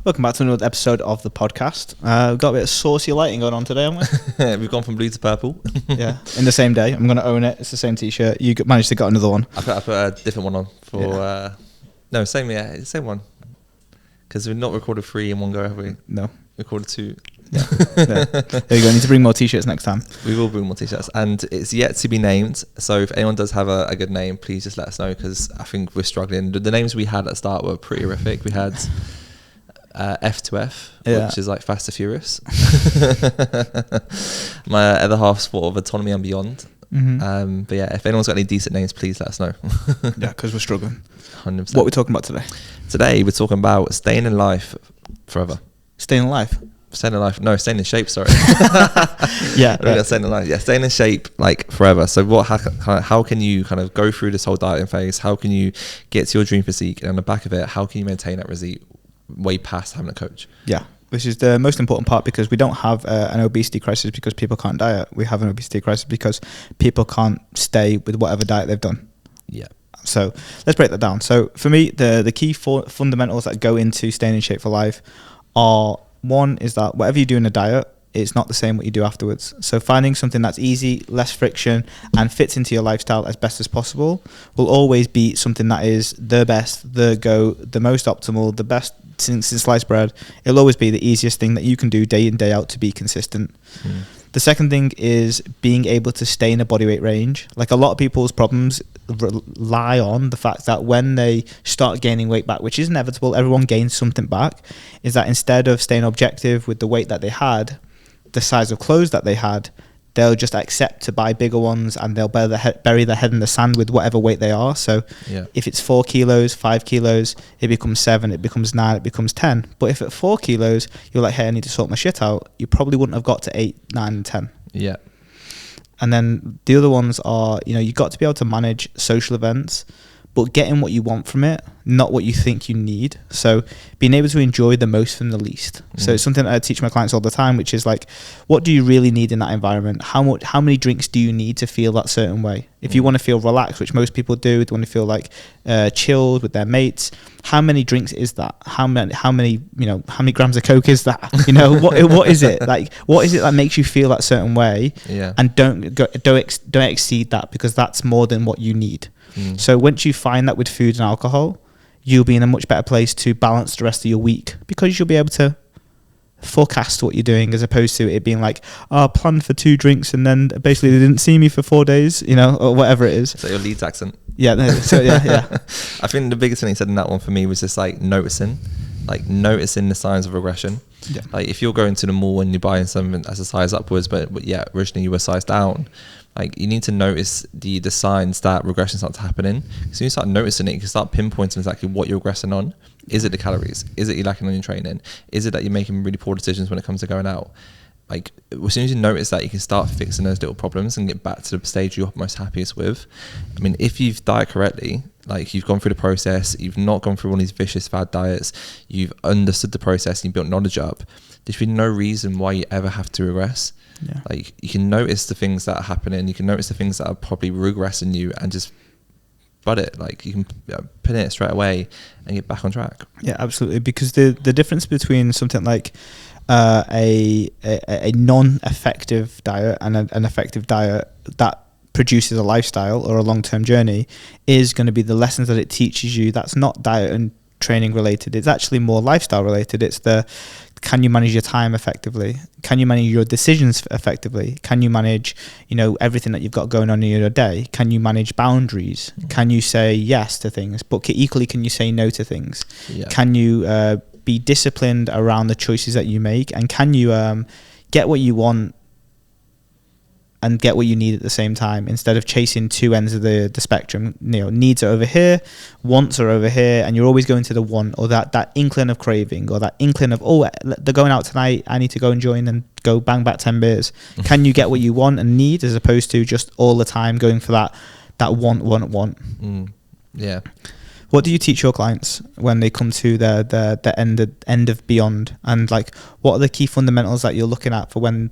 Welcome back to another episode of the podcast. We've got a bit of saucy lighting going on today, haven't we? We've gone from blue to purple. Yeah, in the same day. I'm going to own it. It's the same t-shirt. You managed to get another one. I put a different one on for... no, same one. Because we've not recorded 3 in one go, have we? No. Recorded 2. Yeah. There you go. I need to bring more t-shirts next time. We will bring more t-shirts. And it's yet to be named. So if anyone does have a good name, please just let us know, because I think we're struggling. The names we had at the start were pretty horrific. We had... F2F, which is like Fast and Furious. My other half's thought of Autonomy and Beyond. Mm-hmm. But yeah, if anyone's got any decent names, please let us know. Yeah, because we're struggling. 100%. What are we talking about today? Today we're talking about staying in life forever. Staying alive? Staying in life. No, staying in shape, sorry. Yeah. Right. Staying in life. Yeah, staying in shape like forever. So how can you kind of go through this whole dieting phase? How can you get to your dream physique? And on the back of it, how can you maintain that physique way past having a coach? Yeah, which is the most important part, because we don't have an obesity crisis because people can't diet. We have an obesity crisis because people can't stay with whatever diet they've done. Yeah. So let's break that down. So for me, the key fundamentals that go into staying in shape for life are, one is that whatever you do in a diet, it's not the same what you do afterwards. So finding something that's easy, less friction, and fits into your lifestyle as best as possible will always be something that is the best, the most optimal, the best since sliced bread. It'll always be the easiest thing that you can do day in, day out to be consistent. The second thing is being able to stay in a body weight range. Like, a lot of people's problems rely on the fact that when they start gaining weight back, which is inevitable, everyone gains something back, is that instead of staying objective with the weight that they had, the size of clothes that they had, they'll just accept to buy bigger ones, and they'll bury their head in the sand with whatever weight they are. So if it's 4 kilos, 5 kilos, it becomes 7, it becomes 9, it becomes 10. But if at 4 kilos, you're like, hey, I need to sort my shit out, you probably wouldn't have got to 8, 9, and 10. Yeah. And then the other ones are, you've got to be able to manage social events, but getting what you want from it, not what you think you need. So being able to enjoy the most from the least. So it's something that I teach my clients all the time, which is like, what do you really need in that environment? How many drinks do you need to feel that certain way? If you want to feel relaxed, which most people do, they want to feel like chilled with their mates. How many drinks is that? How many grams of Coke is that? What is it? Like, what is it that makes you feel that certain way? Yeah. And don't exceed that, because that's more than what you need. So once you find that with food and alcohol, you'll be in a much better place to balance the rest of your week, because you'll be able to forecast what you're doing, as opposed to it being like, I planned for 2 drinks and then basically they didn't see me for 4 days, or whatever it is. So your Leeds accent. Yeah. So yeah. I think the biggest thing he said in that one for me was just like noticing the signs of regression. Yeah. Like, if you're going to the mall and you're buying something as a size upwards, but yeah, originally you were size down, like, you need to notice the signs that regression starts happening. So you start noticing it, you can start pinpointing exactly what you're regressing on. Is it the calories? Is it you're lacking on your training? Is it that you're making really poor decisions when it comes to going out? Like, as soon as you notice that, you can start fixing those little problems and get back to the stage you're most happiest with. I mean, if you've diet correctly, like, you've gone through the process, you've not gone through one of these vicious fad diets, you've understood the process and you built knowledge up, there should be no reason why you ever have to regress. Yeah. Like, you can notice the things that are happening, you can notice the things that are probably regressing you, and just butt it. Like, you can pin it straight away and get back on track. Yeah, absolutely. Because the difference between something like a non-effective diet and an effective diet that produces a lifestyle or a long-term journey is going to be the lessons that it teaches you. That's not diet and training related. It's actually more lifestyle related. It's can you manage your time effectively? Can you manage your decisions effectively? Can you manage, everything that you've got going on in your day? Can you manage boundaries? Can you say yes to things? But equally, can you say no to things? Yeah. Can you be disciplined around the choices that you make? And can you get what you want and get what you need at the same time, instead of chasing 2 ends of the spectrum? Needs are over here, wants are over here, and you're always going to the want, or that inkling of craving, or that inkling of, they're going out tonight, I need to go and join and go bang back 10 beers. Can you get what you want and need, as opposed to just all the time going for that want? Yeah. What do you teach your clients when they come to the end of beyond? And like, what are the key fundamentals that you're looking at for when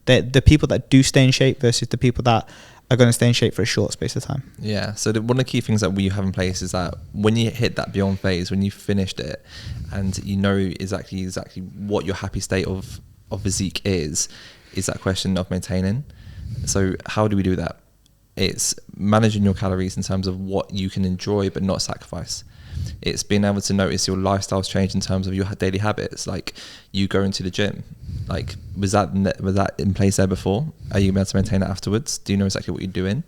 the people that do stay in shape versus the people that are going to stay in shape for a short space of time. Yeah. So one of the key things that we have in place is that when you hit that beyond phase, when you finished it, and you know exactly what your happy state of physique is that question of maintaining. So how do we do that? It's managing your calories in terms of what you can enjoy but not sacrifice. It's being able to notice your lifestyle's change in terms of your daily habits, like you going to the gym. Like, was that in place there before? Are you able to maintain it afterwards? Do you know exactly what you're doing?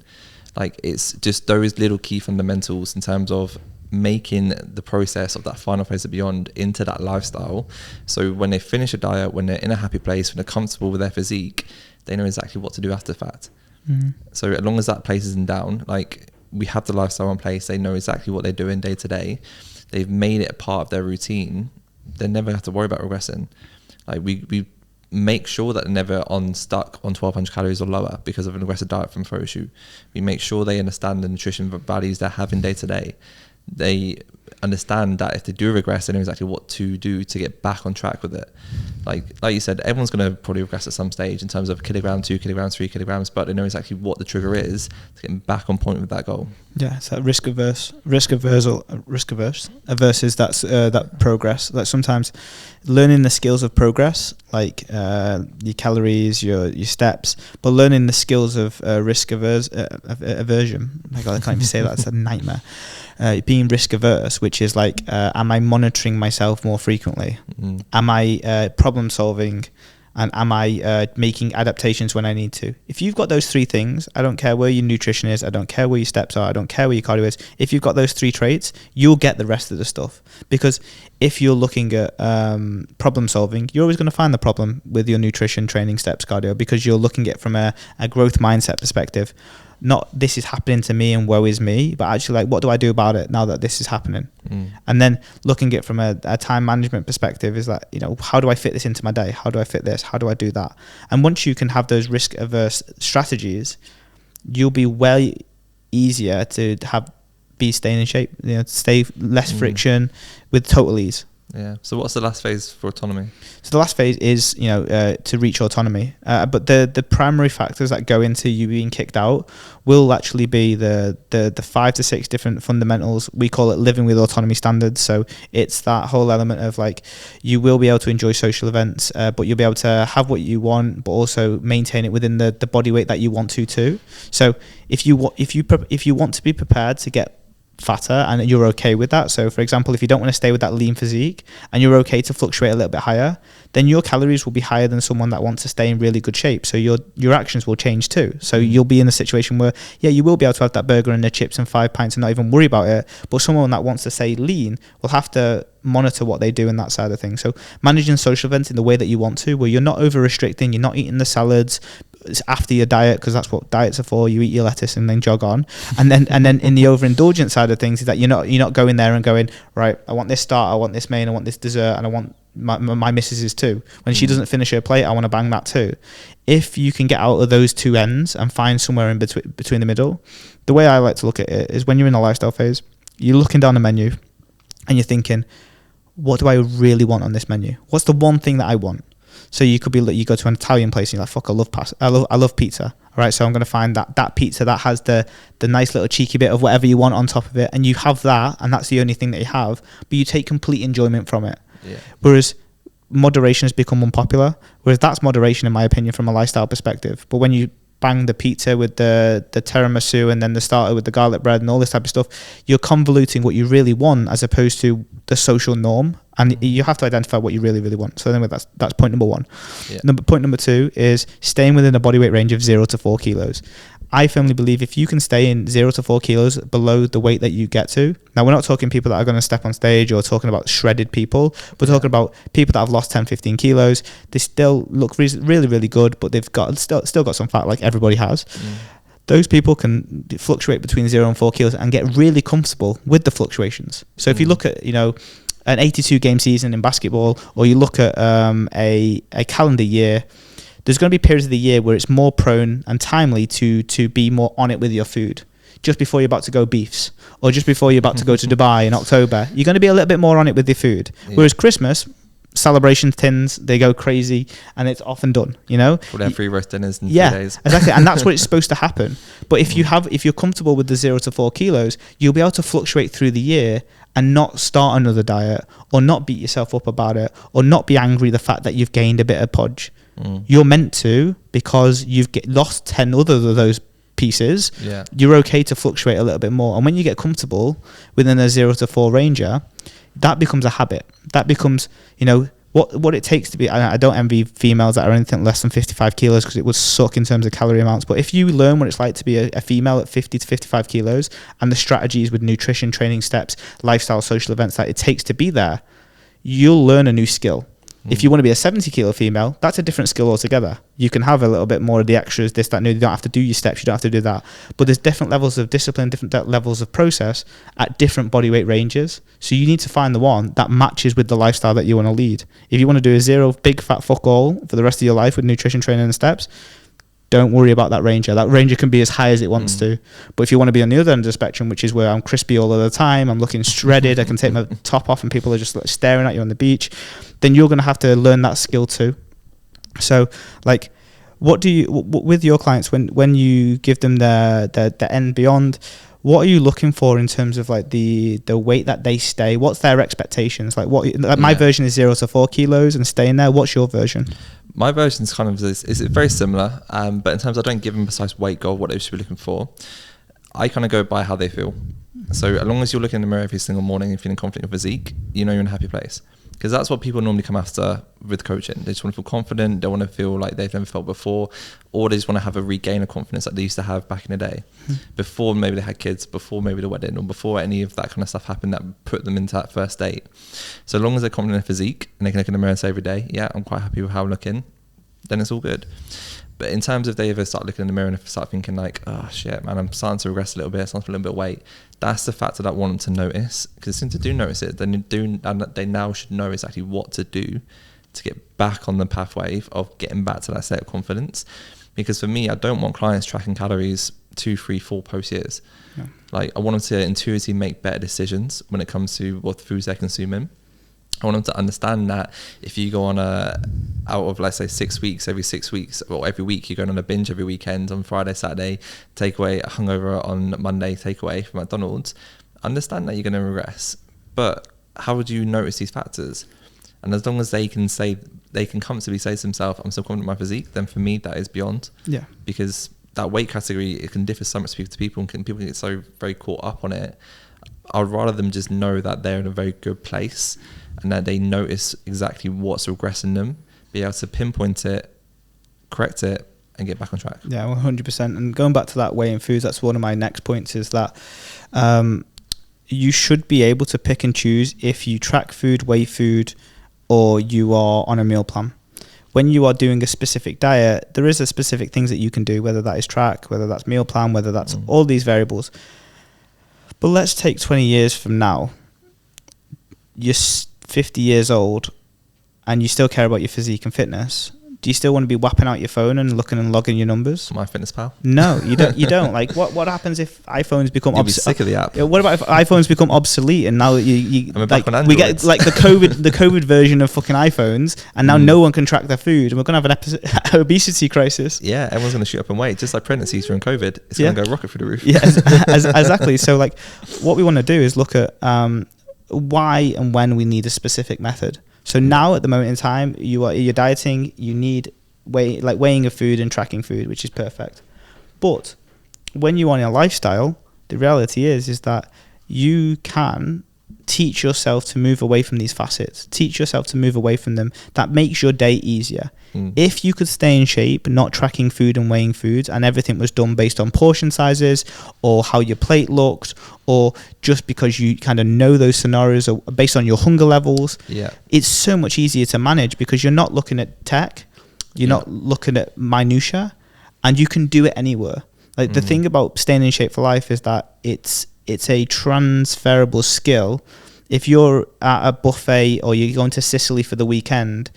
Like, it's just those little key fundamentals in terms of making the process of that final phase of beyond into that lifestyle. So when they finish a diet, when they're in a happy place, when they're comfortable with their physique, they know exactly what to do after that. Mm-hmm. So as long as that places them down, like, we have the lifestyle in place, they know exactly what they're doing day to day, they've made it a part of their routine, they never have to worry about regressing. Like, we make sure that they're never stuck on 1200 calories or lower because of an aggressive diet from photo shoot. We make sure they understand the nutrition values they're having day to day. They understand that if they do regress, they know exactly what to do to get back on track with it. Like you said, everyone's going to probably regress at some stage in terms of kilogram, 2 kilograms, 3 kilograms, but they know exactly what the trigger is to get back on point with that goal. Yeah, it's that risk averse is that progress. Like, sometimes learning the skills of progress, like your calories, your steps, but learning the skills of aversion. Oh my God, I can't even say that. It's a nightmare. Being risk averse, which is like, am I monitoring myself more frequently? Mm-hmm. Am I problem solving? And am I making adaptations when I need to? If you've got those three things, I don't care where your nutrition is, I don't care where your steps are, I don't care where your cardio is. If you've got those three traits, you'll get the rest of the stuff. Because if you're looking at problem solving, you're always going to find the problem with your nutrition, training, steps, cardio, because you're looking at it from a growth mindset perspective. Not this is happening to me and woe is me, but actually, like, what do I do about it now that this is happening? And then looking at it from a time management perspective is that, how do I fit this into my day? How do I fit this? How do I do that? And once you can have those risk averse strategies, you'll be way easier to be staying in shape, stay less friction with total ease. Yeah. So what's the last phase for autonomy? So the last phase is, to reach autonomy. But the primary factors that go into you being kicked out will actually be the 5 to 6 different fundamentals. We call it living with autonomy standards. So it's that whole element of, like, you will be able to enjoy social events, but you'll be able to have what you want, but also maintain it within the body weight that you want to too. So if you want to be prepared to get fatter and you're okay with that, so for example, if you don't want to stay with that lean physique and you're okay to fluctuate a little bit higher, then your calories will be higher than someone that wants to stay in really good shape. So your actions will change too. So you'll be in a situation where, yeah, you will be able to have that burger and the chips and 5 pints and not even worry about it, but someone that wants to stay lean will have to monitor what they do in that side of things. So managing social events in the way that you want to, where you're not over restricting, you're not eating the salads after your diet, because that's what diets are for. You eat your lettuce and then jog on. And then in the overindulgent side of things is that you're not going there and going, right, I want this starter, I want this main, I want this dessert, and I want my missus's too. When she doesn't finish her plate, I want to bang that too. If you can get out of those two ends and find somewhere in between the middle, the way I like to look at it is when you're in the lifestyle phase, you're looking down the menu and you're thinking, what do I really want on this menu? What's the one thing that I want? So you could be, you go to an Italian place and you're like, fuck, I love pizza. All right, so I'm going to find that pizza that has the nice little cheeky bit of whatever you want on top of it, and you have that, and that's the only thing that you have, but you take complete enjoyment from it. Yeah. Whereas moderation has become unpopular, whereas that's moderation in my opinion from a lifestyle perspective. But when you bang the pizza with the tiramisu and then the starter with the garlic bread and all this type of stuff, you're convoluting what you really want as opposed to the social norm, and you have to identify what you really, really want. So anyway, that's point number one. Yeah. Point number two is staying within a body weight range of 0 to 4 kilos. I firmly believe if you can stay in 0 to 4 kilos below the weight that you get to, now we're not talking people that are going to step on stage or talking about shredded people, we're talking about people that have lost 10, 15 kilos. They still look really, really good, but they've got still got some fat like everybody has. Those people can fluctuate between 0 and 4 kilos and get really comfortable with the fluctuations. So if you look at, an 82 game season in basketball, or you look at a calendar year, there's going to be periods of the year where it's more prone and timely to be more on it with your food. Just before you're about to go beefs, or just before you're about to go to Dubai in October, you're going to be a little bit more on it with your food. Yeah. Whereas Christmas, celebration tins, they go crazy, and it's often done, you know. We'll have 3 roast dinners in 3 Yeah, days. exactly. And that's what it's supposed to happen. But if you're comfortable with the 0 to 4 kilos, you'll be able to fluctuate through the year and not start another diet, or not beat yourself up about it, or not be angry the fact that you've gained a bit of podge. You're meant to, because you've lost 10 other of those pieces. Yeah. You're okay to fluctuate a little bit more. And when you get comfortable within a 0 to 4 ranger, that becomes a habit. That becomes, you know, what it takes to be. I don't envy females that are anything less than 55 kilos, because it would suck in terms of calorie amounts. But if you learn what it's like to be a female at 50 to 55 kilos, and the strategies with nutrition, training steps, lifestyle, social events that it takes to be there, you'll learn a new skill. If you want to be a 70 kilo female, that's a different skill altogether. You can have a little bit more of the extras, this, that, no. You don't have to do your steps. You don't have to do that. But there's different levels of discipline, different levels of process at different body weight ranges. So you need to find the one that matches with the lifestyle that you want to lead. If you want to do a 0 big fat fuck all for the rest of your life with nutrition, training and steps, don't worry about that ranger. That ranger can be as high as it wants to. But if you want to be on the other end of the spectrum, which is where I'm crispy all of the time, I'm looking shredded, I can take my top off and people are just like staring at you on the beach, then you're going to have to learn that skill too. So like, what do you, with your clients, when you give them the end beyond, what are you looking for in terms of like the weight that they stay? What's their expectations? Like my version is 0 to 4 kilos and staying there. What's your version? My version is kind of is very similar, but in terms of I don't give them a precise weight goal, what they should be looking for. I kind of go by how they feel. So as long as you're looking in the mirror every single morning and feeling confident in your physique, you know you're in a happy place. Because that's what people normally come after with coaching. They just want to feel confident. They want to feel like they've never felt before, or they just want to have a regain of confidence that they used to have back in the day, before maybe they had kids, before maybe the wedding, or before any of that kind of stuff happened that put them into that first date. So as long as they're confident in their physique and they can look in the mirror and say every day, yeah, I'm quite happy with how I'm looking, then it's all good. But in terms of they ever start looking in the mirror and start thinking like, oh shit, man, I'm starting to regress a little bit, I'm starting to put a little bit of weight, that's the factor that I want them to notice. Because since they do notice it, then they now should know exactly what to do to get back on the pathway of getting back to that state of confidence. Because for me, I don't want clients tracking calories 2, 3, 4 post years. Yeah. Like I want them to intuitively make better decisions when it comes to what foods they're consuming. I want them to understand that if you go on out of, let's say, 6 weeks, every 6 weeks, or every week, you're going on a binge every weekend on Friday, Saturday, takeaway, hungover on Monday, takeaway from McDonald's, understand that you're going to regress. But how would you notice these factors? And as long as they can comfortably say to themselves, I'm so confident in my physique, then for me, that is beyond. Yeah. Because that weight category, it can differ so much to people, and people can get so very caught up on it. I'd rather them just know that they're in a very good place and that they notice exactly what's regressing them, be able to pinpoint it, correct it, and get back on track. Yeah, 100%. And going back to that weighing foods, that's one of my next points, is that you should be able to pick and choose if you track food, weigh food, or you are on a meal plan. When you are doing a specific diet, there is a specific things that you can do, whether that is track, whether that's meal plan, whether that's all these variables. But let's take 20 years from now. You're 50 years old and you still care about your physique and fitness. Do you still want to be whapping out your phone and looking and logging your numbers? MyFitnessPal? No, you don't. You don't. Like, what happens if iPhones become obsolete? You'll be sick of the app. What about if iPhones become obsolete and now you like we get like the COVID version of fucking iPhones, and now no one can track their food, and we're gonna have an obesity crisis. Yeah, everyone's gonna shoot up in weight, just like pregnancies during COVID. It's gonna go rocket through the roof. Yeah, exactly. So like, what we want to do is look at why and when we need a specific method. So now at the moment in time, you're dieting, you need weighing of food and tracking food, which is perfect. But when you're on a lifestyle, the reality is that you can teach yourself to move away from these facets, teach yourself to move away from them. That makes your day easier. If you could stay in shape, not tracking food and weighing foods, and everything was done based on portion sizes or how your plate looked, or just because you kind of know those scenarios or based on your hunger levels, it's so much easier to manage because you're not looking at tech, you're not looking at minutia, and you can do it anywhere. Like the thing about staying in shape for life is that it's a transferable skill. If you're at a buffet or you're going to Sicily for the weekend,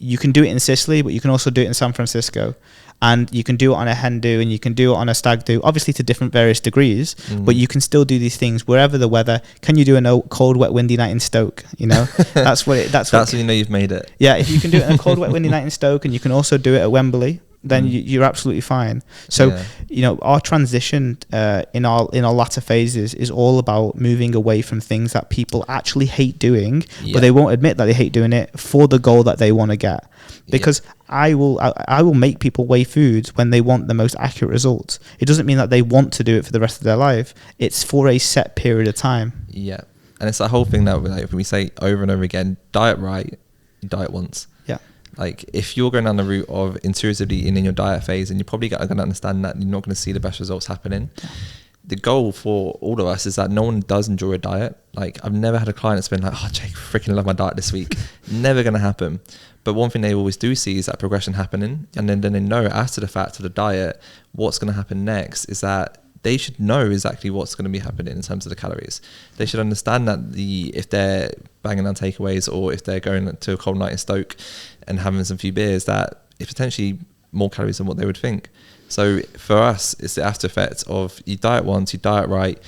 you can do it in Sicily, but you can also do it in San Francisco. And you can do it on a hen do, and you can do it on a stag do, obviously to different various degrees, but you can still do these things wherever the weather. Can you do a cold, wet, windy night in Stoke? You know, that's when you know you've made it. Yeah, if you can do it on a cold, wet, windy night in Stoke, and you can also do it at Wembley, then you're absolutely fine. So, you know, our transition in our latter phases is all about moving away from things that people actually hate doing, but they won't admit that they hate doing it for the goal that they want to get. Because I will make people weigh foods when they want the most accurate results. It doesn't mean that they want to do it for the rest of their life. It's for a set period of time. Yeah, and it's that whole thing that like we say over and over again: diet right, you diet once. Yeah. Like if you're going down the route of intuitively eating in your diet phase, and you're probably going to understand that you're not going to see the best results happening. Yeah. The goal for all of us is that no one does enjoy a diet. Like I've never had a client that's been like, oh, Jake, freaking love my diet this week. Never going to happen. But one thing they always do see is that progression happening. And then they know after the fact of the diet, what's going to happen next is that they should know exactly what's going to be happening in terms of the calories. They should understand that if they're banging on takeaways or if they're going to a cold night in Stoke and having some few beers, that it's potentially more calories than what they would think. So for us, it's the after effect of you diet once, you diet right,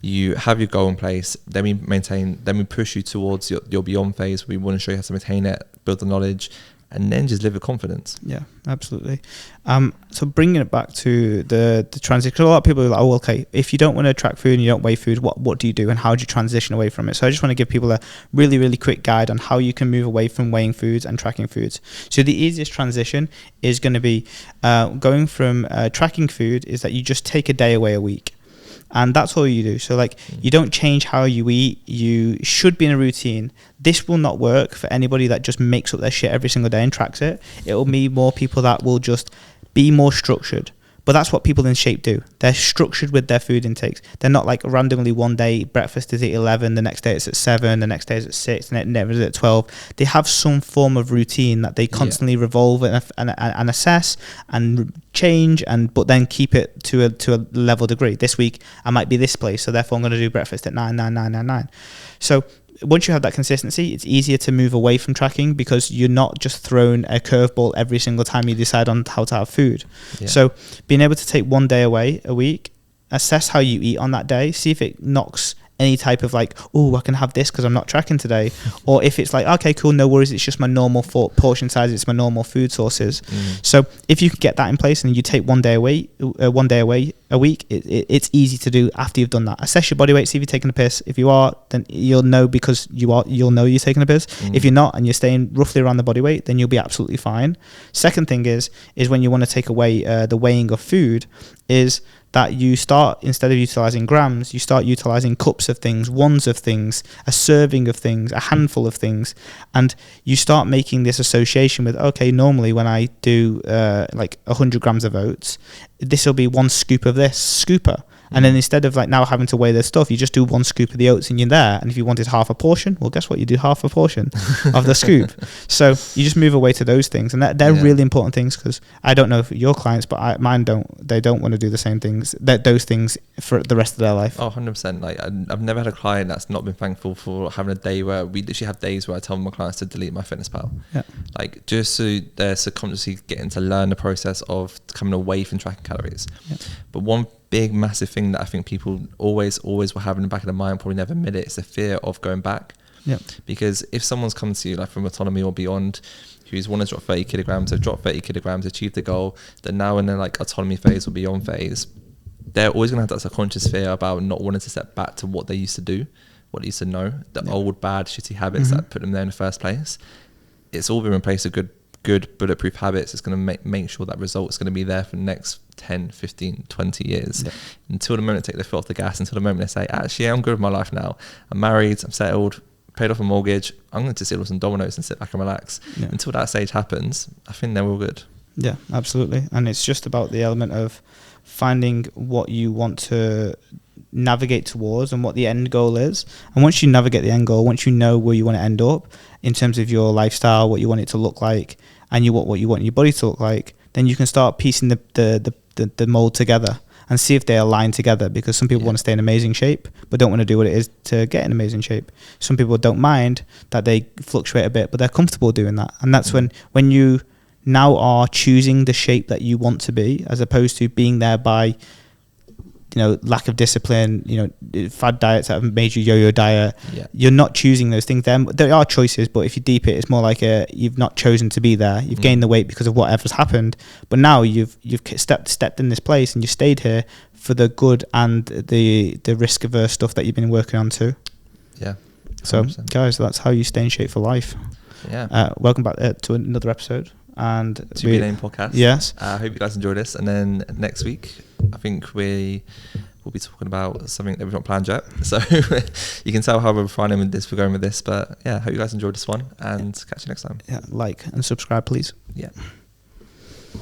you have your goal in place, then we push you towards your beyond phase. We want to show you how to maintain it, build the knowledge, and then just live with confidence. Yeah, absolutely. So bringing it back to the transition, because a lot of people are like, oh, okay, if you don't want to track food and you don't weigh food, what do you do and how do you transition away from it? So I just want to give people a really, really quick guide on how you can move away from weighing foods and tracking foods. So the easiest transition is going to be going from tracking food is that you just take a day away a week. And that's all you do. So like you don't change how you eat. You should be in a routine. This will not work for anybody that just makes up their shit every single day and tracks it. It'll be more people that will just be more structured. But that's what people in shape do. They're structured with their food intakes. They're not like randomly one day breakfast is at 11, the next day it's at 7, the next day it's at 6, and it never is at 12. They have some form of routine that they constantly revolve and assess and change, but then keep it to a level degree. This week I might be this place, so therefore I'm going to do breakfast at 9, 9, 9, 9, 9. So once you have that consistency, it's easier to move away from tracking because you're not just thrown a curveball every single time you decide on how to have food. Yeah. So being able to take one day away a week, assess how you eat on that day, see if it knocks any type of like, oh, I can have this because I'm not tracking today. Or if it's like, okay, cool, no worries, it's just my normal portion size, it's my normal food sources. So if you can get that in place and you take one day away a week, it's easy to do after you've done that. Assess your body weight, see if you're taking a piss. If you are, then you'll know because you'll know you're taking a piss. If you're not and you're staying roughly around the body weight, then you'll be absolutely fine. Second thing is when you want to take away the weighing of food is that you start, instead of utilizing grams, you start utilizing cups of things, ones of things, a serving of things, a handful of things. And you start making this association with, okay, normally when I do like 100 grams of oats, this will be one scoop of this scooper. And then instead of like now having to weigh their stuff, you just do one scoop of the oats and you're there. And if you wanted half a portion, well, guess what? You do half a portion of the scoop. So you just move away to those things. And they're really important things because I don't know if your clients, but mine don't. They don't want to do the same things, those things for the rest of their life. Oh, 100%. Like I've never had a client that's not been thankful for having a day where we literally have days where I tell my clients to delete MyFitnessPal. Yeah. Like just so they're subconsciously getting to learn the process of coming away from tracking calories. Yeah. But one big massive thing that I think people always will have in the back of their mind, probably never admit it, is the fear of going back. Yeah. Because if someone's come to you like from Autonomy or beyond, who's want to drop 30 kilograms, have dropped 30 kilograms, achieved the goal, they're now in their like Autonomy phase or beyond phase, they're always going to have that subconscious fear about not wanting to step back to what they used to do, what they used to know, the old bad shitty habits that put them there in the first place. It's all been replaced with good bulletproof habits. It's going to make sure that result is going to be there for the next 10, 15, 20 years. Yeah. Until the moment they take their foot off the gas, until the moment they say, actually, I'm good with my life now. I'm married, I'm settled, paid off a mortgage. I'm going to sit with some dominoes and sit back and relax. Yeah. Until that stage happens, I think they're all good. Yeah, absolutely. And it's just about the element of finding what you want to navigate towards and what the end goal is. And once you navigate the end goal, once you know where you want to end up in terms of your lifestyle, what you want it to look like, and what you want your body to look like, then you can start piecing the mold together. and see if they align together, because some people want to stay in amazing shape but don't want to do what it is to get in amazing shape. Some people don't mind that they fluctuate a bit, but they're comfortable doing that. And that's when you now are choosing the shape that you want to be, as opposed to being there by lack of discipline, fad diets that have made you yo-yo diet. You're not choosing those things. There are choices, but if you deep it, it's more like you've not chosen to be there. You've gained the weight because of whatever's happened, but now you've stepped in this place and you stayed here for the good and the risk averse stuff that you've been working on too. Yeah. 100%. So guys, that's how you stay in shape for life. Yeah. Welcome back to another episode. And To Be Named podcast. Yes. I hope you guys enjoy this. And then next week, I think we'll be talking about something that we've not planned yet. So you can tell how we're refining with this, we're going with this. But yeah, hope you guys enjoyed this one, and catch you next time. Yeah, like and subscribe, please. Yeah.